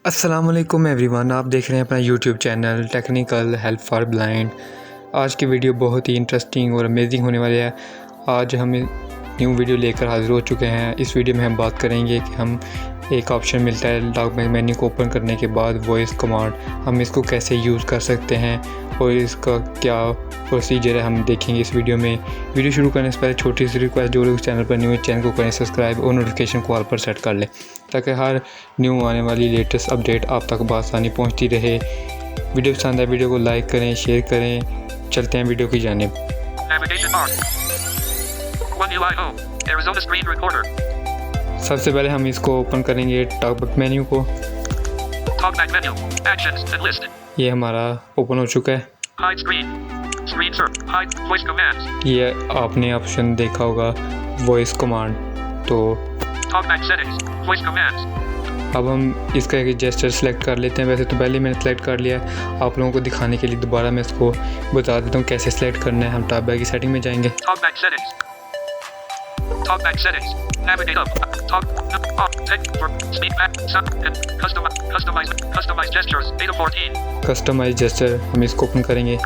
अस्सलाम वालेकुम एवरीवन, आप देख रहे हैं अपना YouTube channel technical help for blind. आज की वीडियो बहुत ही इंटरेस्टिंग और अमेजिंग होने वाली है। आज हम न्यू वीडियो लेकर हाज़िर हो चुके हैं। इस वीडियो में हम बात करेंगे कि हम एक ऑप्शन मिलता है टॉकबैक मेन्यू को ओपन करने के बाद वॉइस कमांड, हम इसको कैसे यूज़ कर सकते हैं और इसका क्या प्रोसीजर है हम देखेंगे इस वीडियो में। वीडियो शुरू करने से पहले छोटी सी रिक्वेस्ट, जो लोग चैनल पर न्यू है चैनल को करें सब्सक्राइब और नोटिफिकेशन को ऑल पर सेट कर लें ताकि हर न्यू आने वाली लेटेस्ट अपडेट आप तक बआसानी पहुंचती रहे। वीडियो पसंद है वीडियो को लाइक करें, शेयर करें। चलते हैं वीडियो की जानिब। सबसे पहले हम इसको ओपन करेंगे टॉकबैक मेन्यू को। ये हमारा ओपन हो चुका है। ये आपने ऑप्शन देखा होगा वॉइस कमांड। तो अब हम इसका एक जेस्चर सेलेक्ट कर लेते हैं। वैसे तो पहले मैंने सेलेक्ट कर लिया है, आप लोगों को दिखाने के लिए दोबारा मैं इसको बता देता हूँ कैसे सेलेक्ट करना है। हम टॉकबैक की सेटिंग में जाएंगे। TalkBack settings. Navigate up. Text for speak back. And customize gestures. 8 of 14. Customise gesture हम इसको ओपन करेंगे।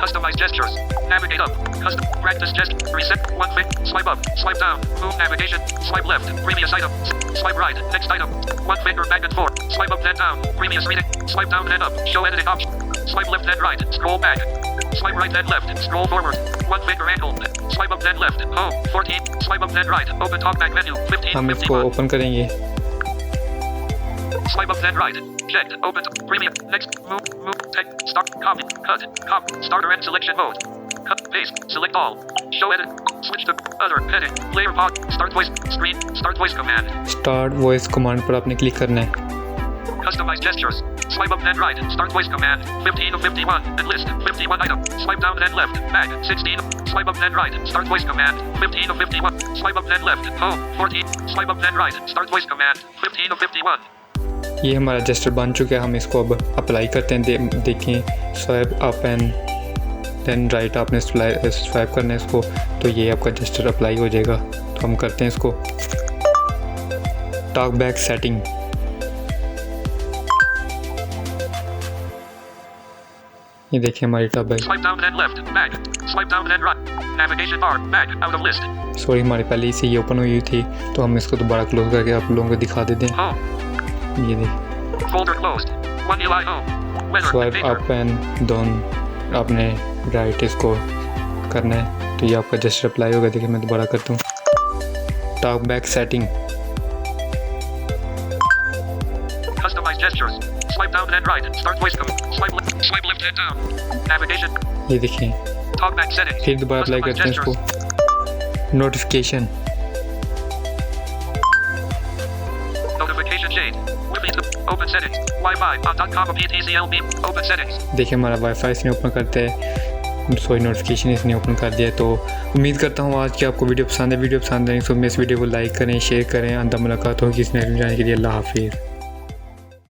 Customize gestures. Navigate up. Practice gesture. Reset. One click. Swipe up. Swipe down. Move navigation. Swipe left. Previous item. Swipe right. Next item. One finger back and forth. Swipe up then down. Previous reading. Swipe down then up. Show editing option. Swipe left then right. Scroll back. Swipe right then left. Scroll forward. One finger angle. Swipe up then left. Home. 14. Swipe up then right. Open TalkBack menu. 15. हम इसको open करेंगे। Swipe up then right. Checked. Open. Premium. Next. Move. Text. Start. Copy. Cut. Copy. Starter and selection mode. Cut. Paste. Select all. Show edit. Switch to other. Heading. Player pod. Start voice. Screen. Start voice command. Start voice command पर आपने click करना है। Customize gestures. Swipe up then right. Start voice command. 15 of 51. And list. 51 item. Swipe down then left. Back. 16. Swipe up then right. Start voice command. 15 of 51. Swipe up then left. Home. 14. Swipe up then right. Start voice command. 15 of 51. ये हमारा gesture बन चुका है। हम इसको अब apply करते हैं। देखें, swipe up and then right आपने स्वाइप करना है इसको, तो ये आपका जेस्चर अप्लाई हो जाएगा। तो हम करते हैं इसको। Talkback setting. ये देखिए हमारी टॉकबैक। सॉरी, हमारी पहले से ये ओपन हुई थी, तो हम इसको दोबारा क्लोज करके आप लोगों को दिखा देते हैं। ये देखिए, स्वाइप अप एंड डाउन आपने राइट इसको करना है, तो ये आपका जेस्चर अप्लाई होगा। देखिए मैं दोबारा करता हूँ। Talkback setting. Swipe down then right. Start voice command. Swipe left then down. Navigation. ये देखिए, TalkBack settings. फिर दोबारा अप्लाई करते हैं इसको। Notification. Notification shade. Open settings. Wi-Fi on.com PTCLB. Open settings. देखिए हमारा वाईफाई इसने ओपन करते हैं, सॉरी नोटिफिकेशन इसने ओपन कर दिया। तो उम्मीद करता हूँ आज की आपको वीडियो पसंद है। वीडियो पसंद है तो इस वीडियो को लाइक करें, शेयर करें। अंदर मुलाकात होगी इस नए जाने के लिए। अल्लाह हाफिज़।